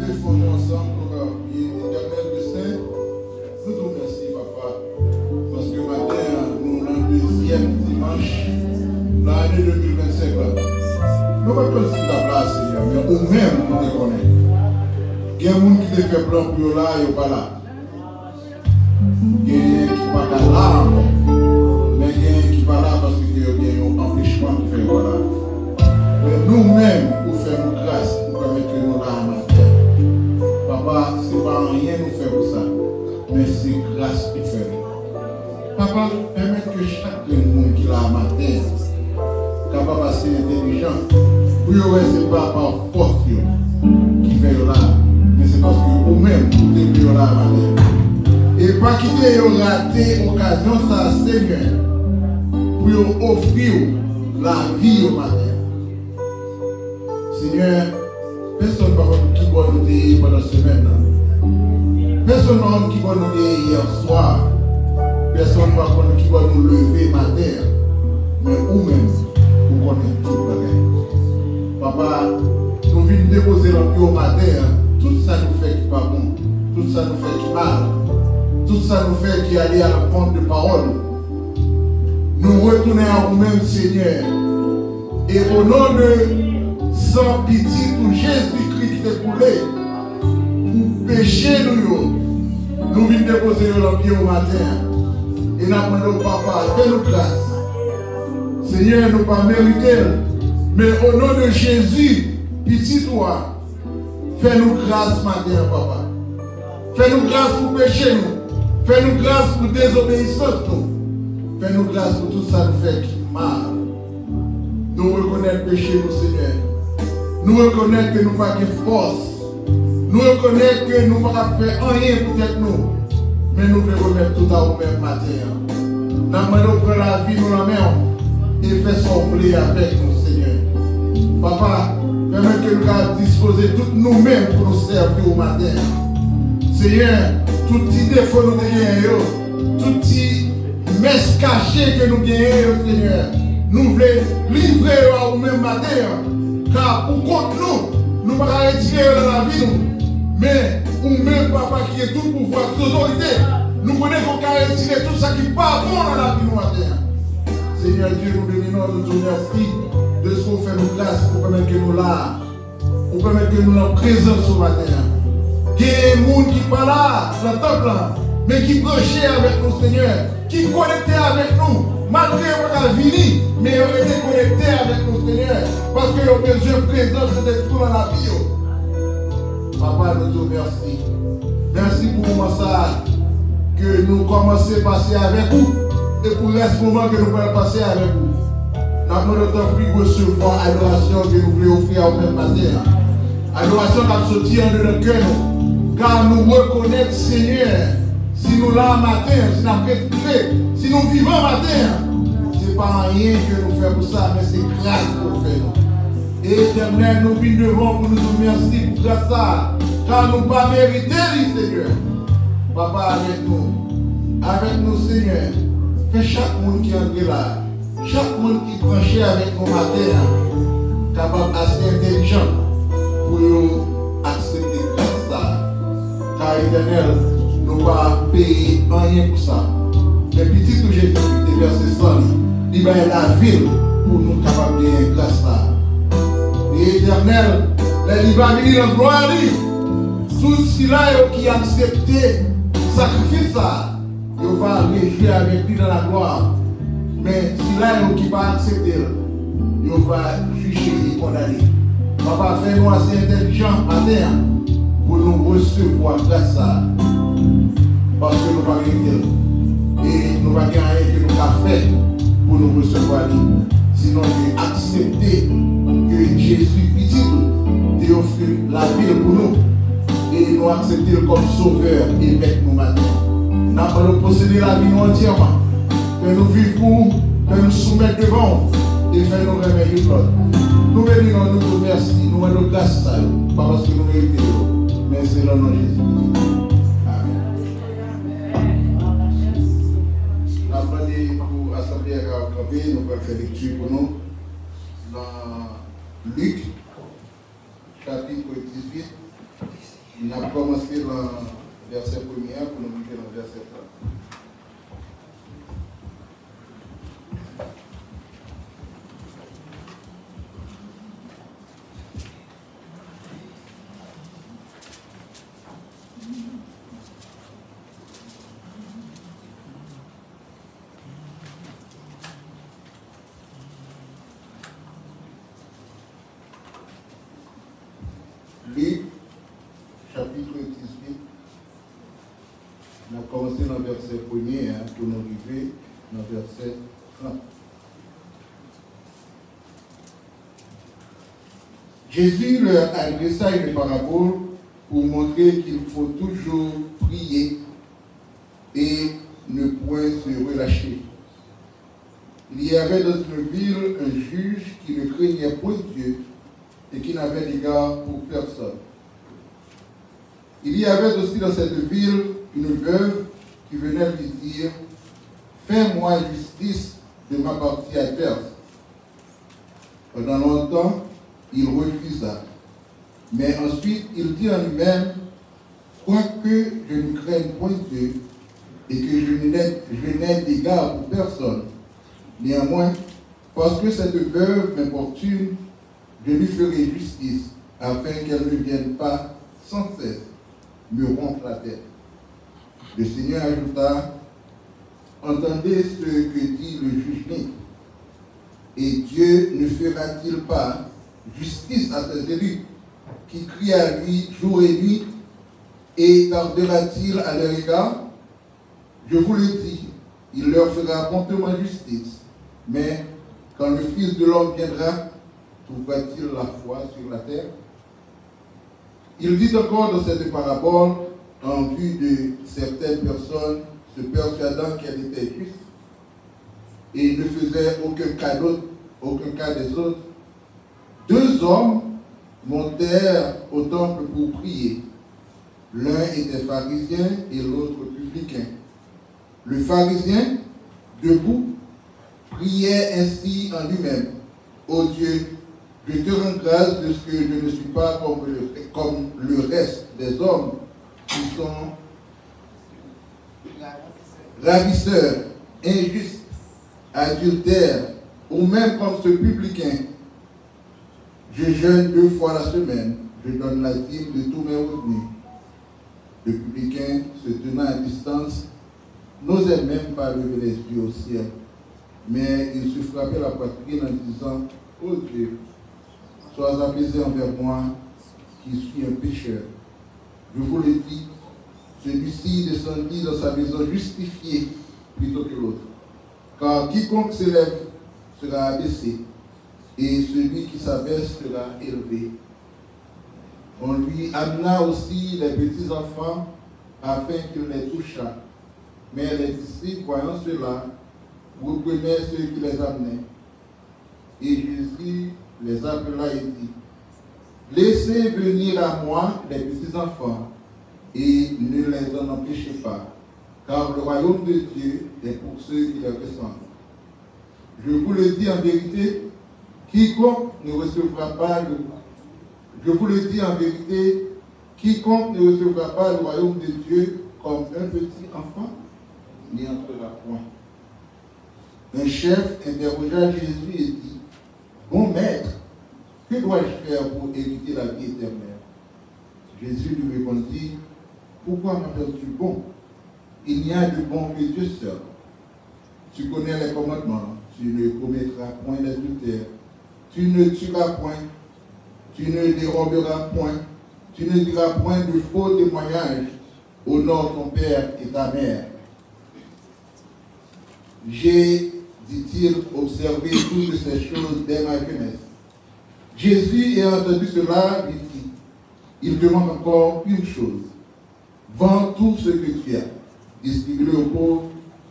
défendons ensemble pour l'éternel de Saint. Nous te remercions, papa, parce que matin, nous avons le deuxième dimanche de l'année 2025. Nous ne pouvons pas faire ta place, Seigneur, mais au même, nous te connaissons. Il y a des gens qui te fait plan pour là, ils ne sont pas là. Il y a des gens qui ne sont pas là encore. Mais il y a des gens qui ne sont pas là parce qu'il y a un empêchement de faire voilà. Mais nous-mêmes, pour faire nos grâces, pour permettre que nous là en matière. Papa, ce n'est pas rien nous faire pour ça, mais c'est grâce qui fait. Papa, permettre que chaque monde qui l'a en matière, capable de ser intelligent, pour ne pas par force qui fait là, mais c'est parce que vous-même, vous êtes là en matière. Et pas quitter rater l'occasion, ça, Seigneur, pour offrir la vie au matin. Seigneur, personne ne va qui va nous dire pendant la semaine. Personne qui va nous dire hier soir. Personne ne va qui va nous lever matin. Mais vous-même, vous connaissez tout le bagage. Papa, nous venons déposer le pied au matin. Tout ça nous fait qui pas bon. Tout ça nous fait qui mal. Tout ça nous fait qui aller à la compte de parole. Nous retournons à vous-même, Seigneur. Et au nom de sans pitié pour Jésus-Christ qui est coulé, pour pécher nous venons déposer le pied au matin. Et nous demandons au Papa, fais-nous grâce. Seigneur, nous ne pas mériter, mais au nom de Jésus, pitié toi, fais-nous grâce matin, Papa. Fais-nous grâce pour pécher nous. Fais-nous grâce pour désobéissance nous. Fais-nous grâce pour tout ça nous fait qui mal. Nous reconnaissons le péché, nous, Seigneur. Nous reconnaissons que nous n'avons pas de force. Nous reconnaissons que nous n'avons pas fait rien peut-être nous. Mais nous voulons remettre tout à vous-même matin. Nous demandons prendre la vie, nous la mettons et faire souffler avec nous, Seigneur. Papa, permets que nous puissions disposer tout nous-mêmes pour nous servir au matin. Seigneur, tout petit défaut nous gagnons, tout petit messe caché que nous gagnons, Seigneur. Nous voulons livrer à vous-même matin. Car pour contre nous, ne pouvons pas retirer dans la vie, mais nous-mêmes, Papa, qui est tout pouvoir, toute autorité, nous connaissons qu'on peut retirer tout ça qui n'est pas bon dans la vie, nous, matin. Seigneur Dieu, nous bénissons, nous te remercions de ce qu'on fait nous grâce pour permettre que nous là, pour permettre que nous sommes présents ce matin. Il y a des gens qui ne sont pas là, dans le temple, mais qui branchent avec nous, Seigneur, qui sont connectés avec nous, malgré qu'on a fini, mais ils ont été connectés avec nous, Seigneur, parce qu'ils ont besoin de présence de tout dans la vie. Papa, nous te remercions. Merci pour le moment ça, que nous commençons à passer avec vous, et pour le reste moment que nous pouvons passer avec vous. Nous avons le temps de recevoir l'adoration que nous voulons offrir au même matin. L'adoration qui a sorti en notre cœur, car nous reconnaissons, Seigneur, si nous là matin, si nous avons respiré, si nous vivons matin, ce n'est pas rien que nous faisons pour ça, mais c'est grâce que nous faisons. Et éternel, nous venons devant pour nous remercier pour grâce ça, car nous ne pas mériter, Seigneur. Papa, avec nous, Seigneur, fais chaque monde qui est là, chaque monde qui est branché avec nous matin, capable assez intelligent pour nous accepter grâce ça. Car éternel, nous ne pas payer rien pour ça. Mais petit que j'ai dit, verset 100, il va être la ville pour nous capables de gagner grâce ça. Et éternel, il va venir en gloire. Tout cela qui a accepté le sacrifice, il va réjouir avec lui dans la gloire. Mais si là qui ne va pas accepter, il va juger et condamner. Papa, fais-nous assez intelligents matin pour nous recevoir grâce à ça. Parce que nous ne pouvons pas gagner. Et nous ne pouvons pas gagner que nous avons fait pour nous recevoir. Sinon, nous accepter que Jésus, petit, t'a offert la vie pour nous. Et nous accepter comme sauveur et maître nous maintenant. Nous avons posséder la vie entièrement. Fais-nous vivre pour nous, fais-nous soumettre devant et fais-nous remettre l'autre. Nous bénissons, nous te remercions, nous rendons grâce à vous, pas parce que nous méritons, mais c'est le nom de Jésus. Pour l'Assemblée à camper, nous allons faire lecture pour nous dans Luc, chapitre 18. On a commencé dans le verset 1er pour nous arriver dans le verset 3. Luc, chapitre 18, on a commencé dans le verset 1er pour nous arriver dans le verset 30. Jésus leur adressa une parabole pour montrer qu'il faut toujours prier et ne point se relâcher. Il y avait dans une ville un juge qui ne craignait point Dieu et qui n'avait d'égard pour personne. Il y avait aussi dans cette ville une veuve qui venait lui dire « Fais-moi justice de ma partie adverse. » Pendant longtemps, il refusa. Mais ensuite, il dit en lui-même « Quoique je ne craigne point Dieu et que je n'ai d'égard pour personne, néanmoins, parce que cette veuve m'importune, je lui ferai justice, afin qu'elle ne vienne pas sans cesse me rompre la tête. » Le Seigneur ajouta, « Entendez ce que dit le juge, et Dieu ne fera-t-il pas justice à ses élus qui crient à lui jour et nuit, et tardera-t-il à leur égard? Je vous le dis, il leur fera promptement justice, mais quand le Fils de l'homme viendra, trouvera-t-il la foi sur la terre? » Il dit encore dans cette parabole, en vue de certaines personnes se persuadant qu'elle était juste et ne faisait aucun cas des autres. Deux hommes montèrent au temple pour prier. L'un était pharisien et l'autre publicain. Le pharisien, debout, priait ainsi en lui-même: « Ô Dieu, je te rends grâce de ce que je ne suis pas comme le reste des hommes qui sont ravisseurs, injustes, adultères, ou même comme ce publicain. Je jeûne 2 fois la semaine, je donne la dîme de tous mes revenus. » Le publicain, se tenant à distance, n'osait même pas lever les yeux au ciel, mais il se frappait la poitrine en disant: « Ô Dieu, sois apaisé envers moi, qui suis un pécheur. » Je vous le dis, celui-ci descendit dans sa maison justifié plutôt que l'autre. Car quiconque s'élève sera abaissé, et celui qui s'abaisse sera élevé. On lui amena aussi les petits enfants afin qu'il les touchât. Mais les disciples, voyant cela, reprenaient ceux qui les amenaient. Et Jésus les appela et dit: « Laissez venir à moi les petits enfants, et ne les en empêchez pas, car le royaume de Dieu est pour ceux qui les ressemblent. Je vous le dis en vérité, quiconque ne recevra pas le royaume de Dieu comme un petit enfant, n'y entrera point. » Un chef interrogea Jésus et dit: « Bon maître, que dois-je faire pour hériter la vie éternelle? » Jésus lui répondit: « Pourquoi m'appelles-tu bon? Il n'y a de bon que Dieu seul. Tu connais les commandements: tu ne commettras point d'adultère, tu ne tueras point, tu ne déroberas point, tu ne diras point de faux témoignages, honore ton père et ta mère. » J'ai, dit-il, observé toutes ces choses dès ma jeunesse. Jésus, ayant entendu cela, lui dit: « Il te manque encore une chose. Vends tout ce que tu as, distribue-le aux pauvres,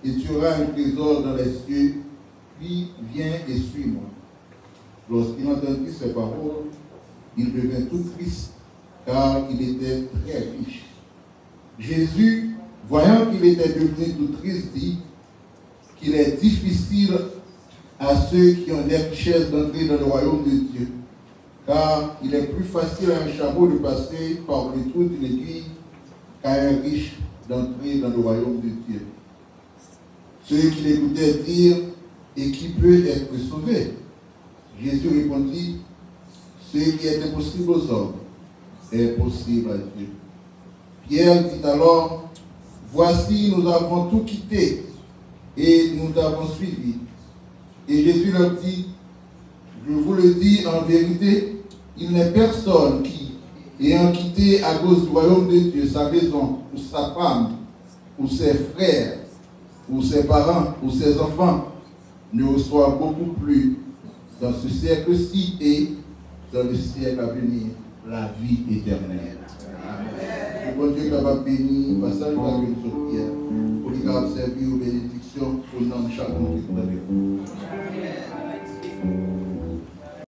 et tu auras un trésor dans les cieux, puis viens et suis-moi. » Lorsqu'il entendit ces paroles, il devint tout triste, car il était très riche. Jésus, voyant qu'il était devenu tout triste, dit qu'il est difficile à ceux qui ont des richesses d'entrer dans le royaume de Dieu. car il est plus facile à un chameau de passer par le trou d'une aiguille qu'à un riche d'entrer dans le royaume de Dieu. Ceux qui l'écoutaient dire, et qui peut être sauvé? Jésus répondit, ce qui est impossible aux hommes est possible à Dieu. Pierre dit alors, voici, nous avons tout quitté et nous t'avons suivi. Et Jésus leur dit, je vous le dis en vérité, il n'est personne qui, ayant quitté à cause du royaume de Dieu sa maison, ou sa femme, ou ses frères, ou ses parents, ou ses enfants, ne reçoit beaucoup plus dans ce siècle-ci et dans le siècle à venir la vie éternelle. Amen. Que bon Dieu capable bénir, passage va venir sur Pierre, pour qu'il observer aux bénédictions au nom de chacun qui nous.